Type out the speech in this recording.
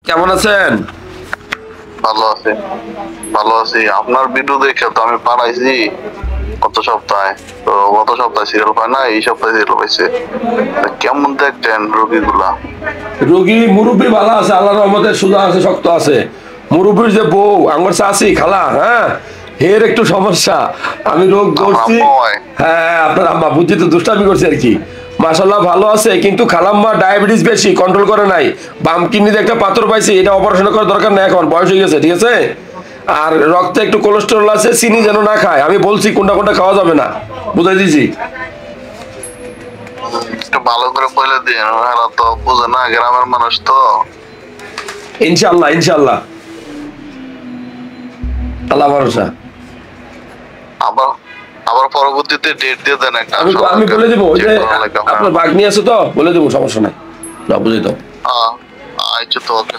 কেমন আছেন? ভালো আছি, ভালো আছি। আপনার ভিডিও দেখে তো আমি পাঠাইছি গত সপ্তাহে। তো গত সপ্তাহে সিরিয়াল পায় না, এই সপ্তাহে সিরিয়াল পাইছে। কেমন দেখছেন রোগীগুলা? রোগী মুরব্বী ভালো আছে, আল্লাহর রহমতে সুজা আছে, শক্ত আছে। মুরব্বীর যে বউ আমার চাচি খালা, হ্যাঁ, এর একটু সমস্যা। আমি রোগ ধরছি। হ্যাঁ, আপনার আম্মা বুঝছি তো, দুষ্টামি করছি আর কি। মাশাল্লাহ ভালো আছে, কিন্তু খালাম্মা ডায়াবেটিস বেশি, কন্ট্রোল করে নাই। বাম কিডনিতে একটা পাথর পাইছি, এটা অপারেশন করার দরকার নেই, এখন বয়স হয়ে গেছে, ঠিক আছে। আর রক্তে একটু কোলেস্টেরল আছে, চিনি যেন না খায়। আমি বলছি কোনটা কোনটা খাওয়া যাবে না, বুঝাই দিয়েছি। একটু ভালো করে বলে দিন, এরা তো বুঝে না, গ্রামের মানুষ তো। ইনশাল্লাহ ইনশাল্লাহ, আল্লাহ ভরসা। আবার আবার পরবর্তীতে ডেট দিয়ে দেন একটা। আমি বলে দেবো, ওই যে আপনার বাঘ নিয়ে আছে তো, বলে দেবো, সমস্যা নাই, না বুঝে দাও। আচ্ছা, তো ওকে।